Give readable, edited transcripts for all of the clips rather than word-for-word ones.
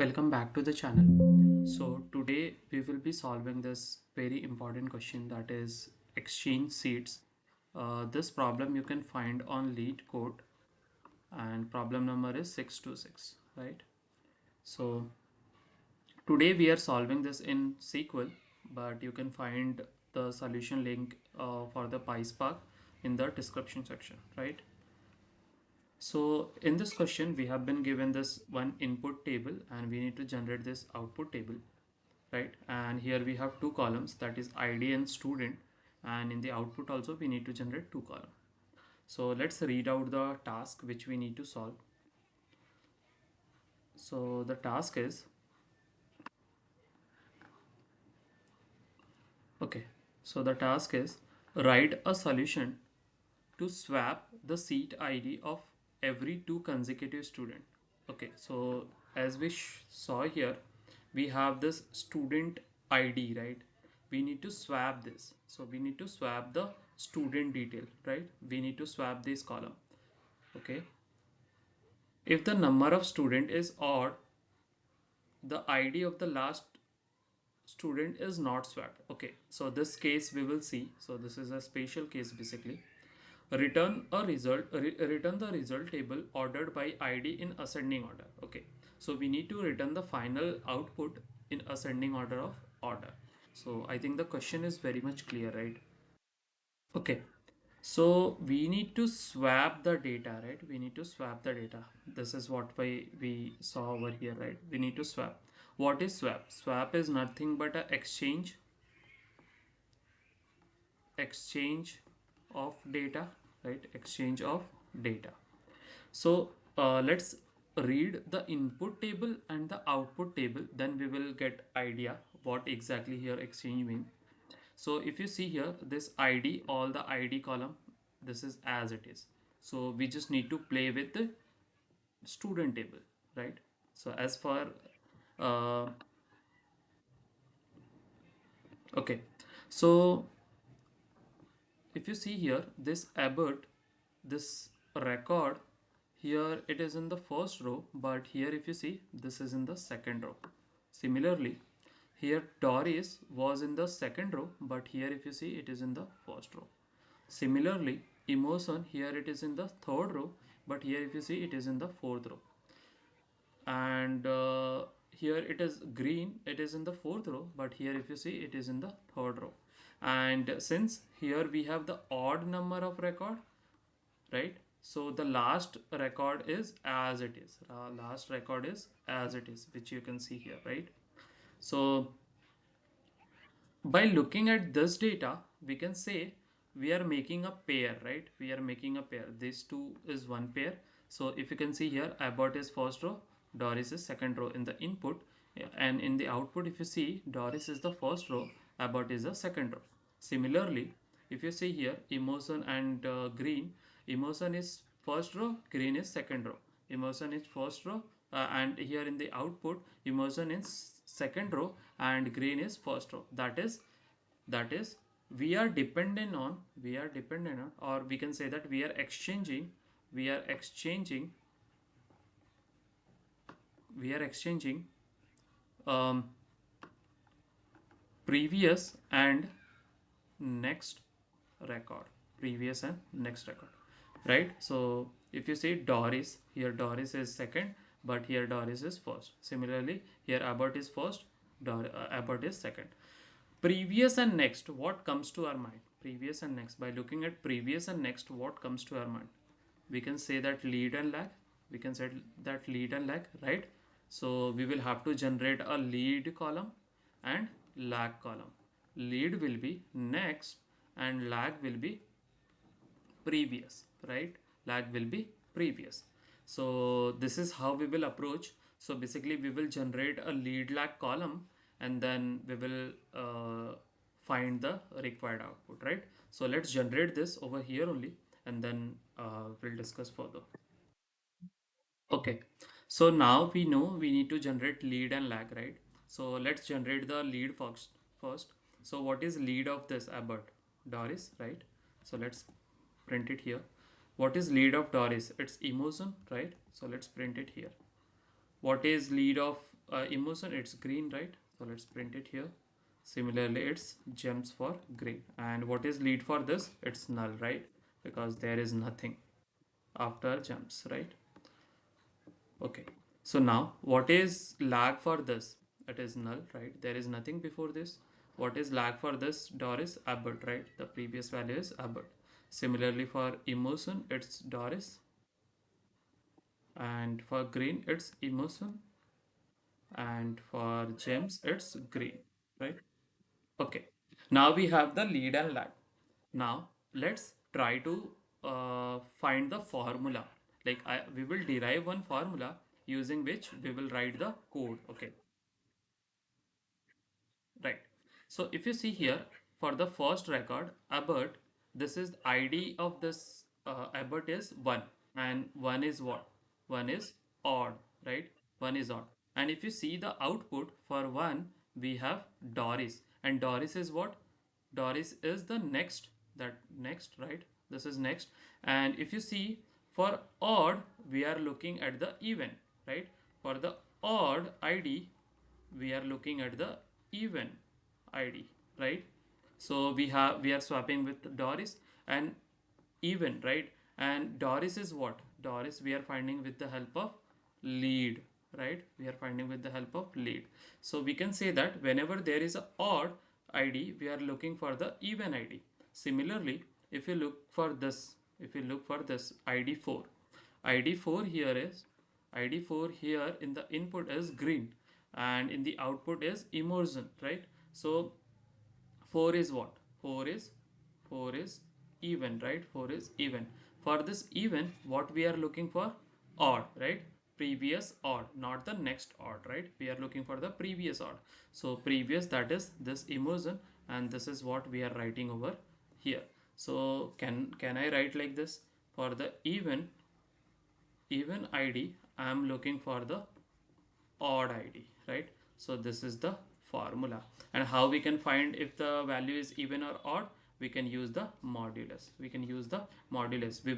Welcome back to the channel. So today we will be solving this very important question, that is exchange seats. This problem you can find on LeetCode, and problem number is 626, right? So today we are solving this in SQL, but you can find the solution link for the PySpark in the description section, right? So in this question, we have been given this one input table and we need to generate this output table, right? And here we have two columns, that is ID and student. And in the output also, we need to generate two columns. So let's read out the task which we need to solve. So the task is, okay. So the task is write a solution to swap the seat ID of every two consecutive student. Okay, so as we saw here, we have this student ID, right? We need to swap this. So we need to swap the student detail, right? We need to swap this column. Okay. If the number of student is odd, the ID of the last student is not swapped. Okay, so this case we will see. So this is a special case basically. Return the result table ordered by ID in ascending order. Okay, so we need to return the final output in ascending order of order. So I think the question is very much clear, right? Okay, so we need to swap the data, right? We need to swap the data. This is what we saw over here, right? We need to swap. What is swap? Swap is nothing but a exchange of data, right? Exchange of data. So let's read the input table and the output table, then we will get idea what exactly here exchange means. So if you see here, this ID, all the ID column, this is as it is. So we just need to play with the student table, right? So as for okay, so if you see here, this abort, this record, here it is in the first row, but here if you see, this is in the second row. Similarly, here Doris was in the second row, but here if you see, it is in the first row. Similarly, emotion, here it is in the third row, but here if you see, it is in the fourth row. And here it is green, it is in the fourth row, but here if you see, it is in the third row. And since here we have the odd number of record, right? So the last record is as it is. Last record is as it is, which you can see here, right? So by looking at this data, we can say we are making a pair, right? We are making a pair. This two is one pair. So if you can see here, Abbott is first row, Doris is second row in the input, and in the output, if you see, Doris is the first row, Abbott is the second row. Similarly, if you see here, emotion and green, emotion is first row, green is second row. Emotion is first row, and here in the output, emotion is second row and green is first row. That is we are dependent on, or we can say that we are exchanging um, previous and next record, previous and next record, right? So if you see Doris, here Doris is second, but here Doris is first. Similarly, here Abbott is first, Abbott is second. Previous and next, what comes to our mind? Previous and next, by looking at previous and next, what comes to our mind? We can say that lead and lag, we can say that lead and lag, right? So we will have to generate a lead column and lag column. Lead will be next and lag will be previous, right? Lag will be previous. So this is how we will approach. So basically we will generate a lead lag column, and then we will find the required output, right? So let's generate this over here only, and then we'll discuss further. Okay, so now we know we need to generate lead and lag, right? So let's generate the lead first. So what is lead of this Abbott? Doris, right? So let's print it here. What is lead of Doris? It's emotion, right? So let's print it here. What is lead of emotion, it's green, right? So let's print it here. Similarly, it's gems for green. And what is lead for this? It's null, right? Because there is nothing after gems, right? Okay. So now what is lag for this? It is null, right? There is nothing before this. What is lag for this? Doris Abbott, right? The previous value is Abbott. Similarly for emotion, it's Doris. And for green, it's emotion. And for gems, it's green, right? Okay. Now we have the lead and lag. Now let's try to find the formula. We will derive one formula using which we will write the code. Okay, right. So if you see here for the first record, Abbott, this is ID of this Abbott is 1, and 1 is what? 1 is odd, right? 1 is odd. And if you see the output for 1, we have Doris, and Doris is what? Doris is the next, that next, right? This is next. And if you see for odd, we are looking at the even, right? For the odd ID, we are looking at the even ID, right? So we are swapping with Doris and even, right? And Doris is what? Doris we are finding with the help of lead, right? We are finding with the help of lead. So we can say that whenever there is a odd ID, we are looking for the even ID. Similarly, if you look for this, if you look for this ID4, ID4 here is ID4 here in the input is green and in the output is immersion, right? So 4 is what? 4 is even, right? 4 is even. For this even, what we are looking for? Odd, right? Previous odd, not the next odd, right? We are looking for the previous odd. So previous, that is this immersion, and this is what we are writing over here. So can I write like this? For the even ID, I am looking for the odd ID, right? So this is the formula. And how we can find if the value is even or odd? We can use the modulus. We can use the modulus. We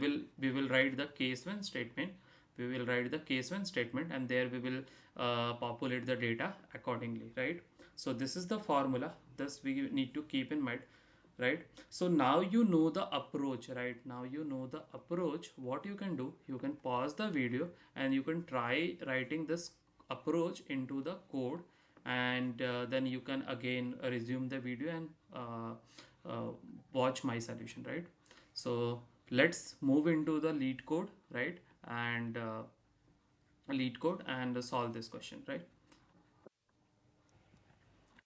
will write the case when statement. We will write the case when statement, and there we will populate the data accordingly, right? So this is the formula. This we need to keep in mind, right? So now you know the approach, right? Now you know the approach. What you can do, you can pause the video and you can try writing this approach into the code, and then you can again resume the video and watch my solution, right? So let's move into the lead code, right? And lead code and solve this question, right?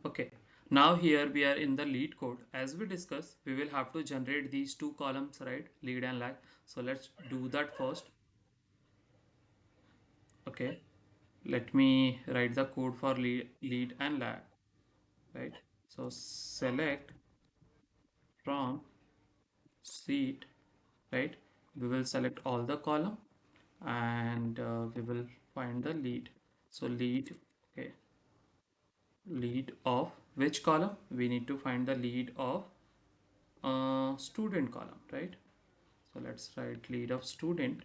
Okay, now here we are in the lead code. As we discussed, we will have to generate these two columns, right? Lead and lag. So let's do that first. Okay, let me write the code for lead and lag, right? So select from sheet, right? We will select all the column, and we will find the lead. So lead, okay, lead of which column? We need to find the lead of student column, right? So let's write lead of student,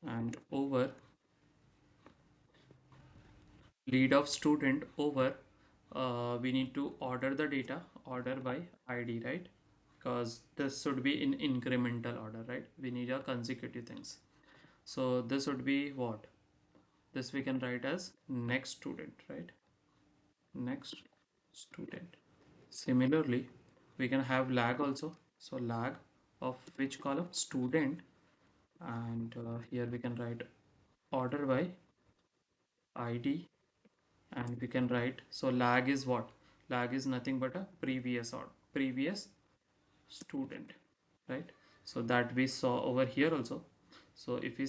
and over lead of student over we need to order the data, order by ID, right? Because this should be in incremental order, right? We need a consecutive things. So this would be what? This we can write as next student, right? Next student. Similarly, we can have lag also. So lag of which column? Student. And here we can write order by ID, and we can write, so lag is what? Lag is nothing but a previous or previous student, right? So that we saw over here also. So if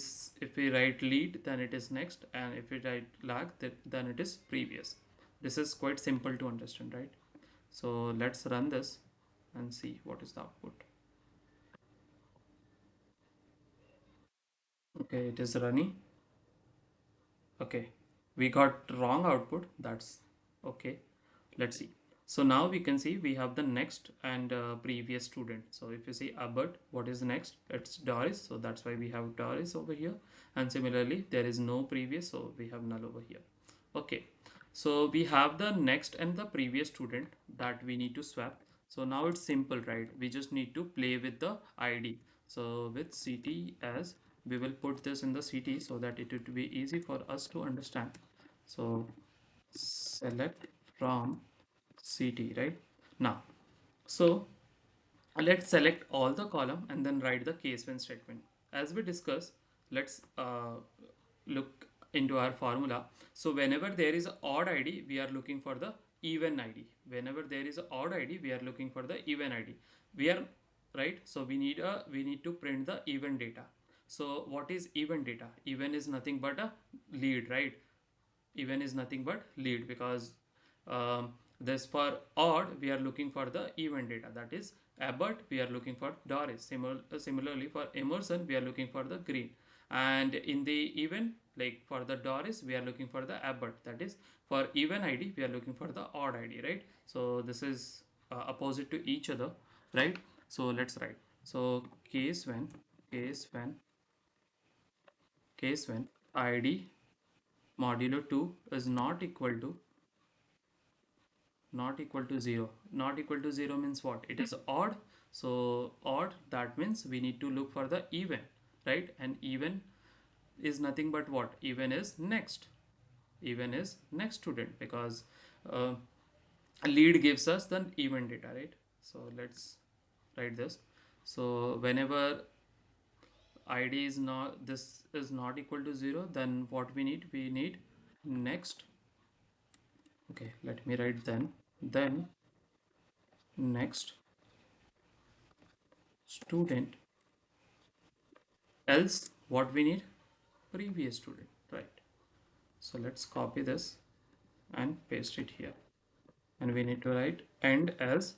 we write lead, then it is next, and if we write lag, then it is previous. This is quite simple to understand, right? So let's run this and see what is the output. Okay, it is running. Okay, we got wrong output. That's okay. Let's see. So now we can see we have the next and previous student. So if you see Abbott, what is next? It's Doris. So that's why we have Doris over here. And similarly, there is no previous, so we have null over here. Okay, so we have the next and the previous student that we need to swap. So now it's simple, right? We just need to play with the ID. So with CT as we will put this in the CT so that it would be easy for us to understand. So select from CT, right? Now, so let's select all the column and then write the case when statement. As we discussed, let's look into our formula. So whenever there is a odd ID, we are looking for the even ID. Whenever there is a odd ID, we are looking for the even ID. We are right. So we need to print the even data. So what is even data? Even is nothing but a lead, right? Even is nothing but lead because this for odd we are looking for the even data, that is Abbott we are looking for Doris. Similarly for Emerson we are looking for the green, and in the even like for the Doris we are looking for the Abbott, that is for even ID we are looking for the odd ID, right? So this is opposite to each other, right? So let's write. So case when case when ID modulo 2 is not equal to 0. Not equal to 0 means what? It is odd. So odd, that means we need to look for the even, right? And even is nothing but what? Even is next. Even is next student because uh, lead gives us the even data, right? So let's write this. So whenever id is not, this is not equal to 0, then what we need? We need next. Okay, let me write then next student, else what we need? Previous student, right? So let's copy this and paste it here, and we need to write end as,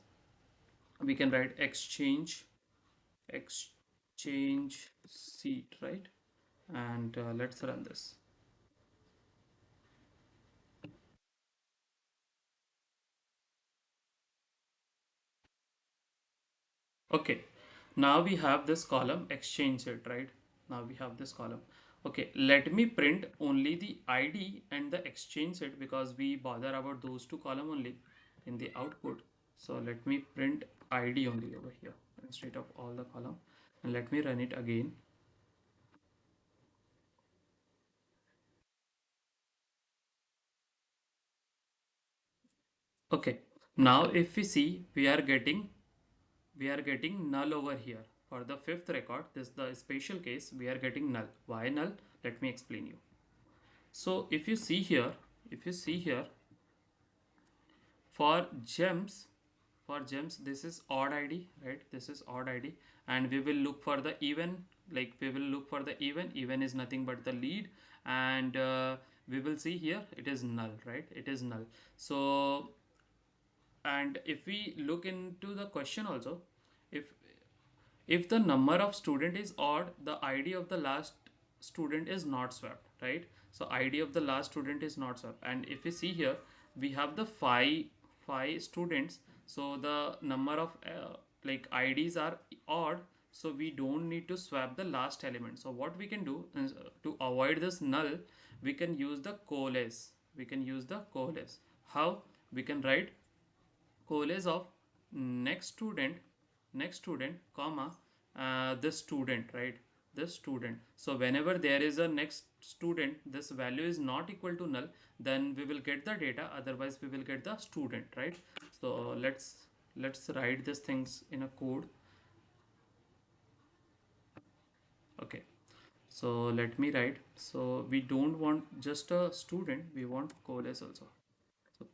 we can write exchange seat, right? And let's run this. Okay, now we have this column exchange it, right? Now we have this column. Okay, let me print only the ID and the exchange it because we bother about those two column only in the output. So let me print ID only over here instead of all the column, and let me run it again. Okay, now if we see, we are getting null over here for the fifth record. This is the special case, we are getting null. Why null? Let me explain you. So if you see here for gems, this is odd ID, right? This is odd ID, and we will look for the even. Like we will look for the even is nothing but the lead, and we will see here it is null, right? It is null. So, and if we look into the question also, if if the number of student is odd, the id of the last student is not swapped, right? So id of the last student is not swapped, and if we see here we have the five students, so the number of like ids are odd, so we don't need to swap the last element. So what we can do is, to avoid this null, we can use the coalesce. How? We can write coalesce of next student comma this student, right? This student. So whenever there is a next student, this value is not equal to null, then we will get the data, otherwise we will get the student, right? So let's write these things in a code. Okay, so let me write. So we don't want just a student, we want coalesce also. So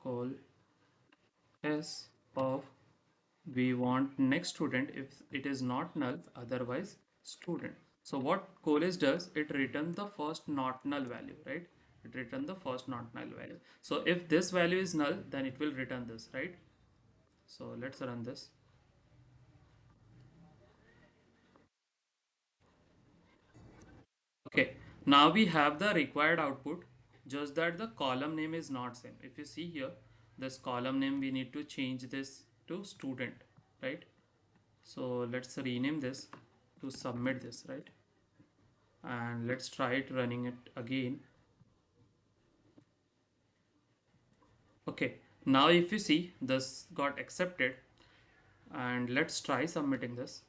coalesce of, we want next student if it is not null, otherwise student. So what coalesce does, it returns the first not null value, right? It returns the first not null value. So if this value is null, then it will return this, right? So let's run this. Okay, now we have the required output, just that the column name is not same. If you see here, this column name we need to change this to student, right? So let's rename this to submit this, right? And let's try it running it again. Okay, now if you see this got accepted, and let's try submitting this.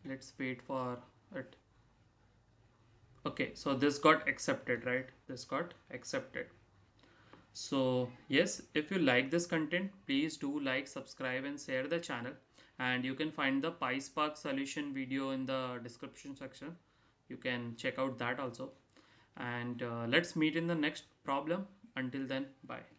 Let's wait for it. Okay, so this got accepted, right? This got accepted. So yes, if you like this content, please do like, subscribe and share the channel. And you can find the PySpark solution video in the description section. You can check out that also. And let's meet in the next problem. Until then, bye.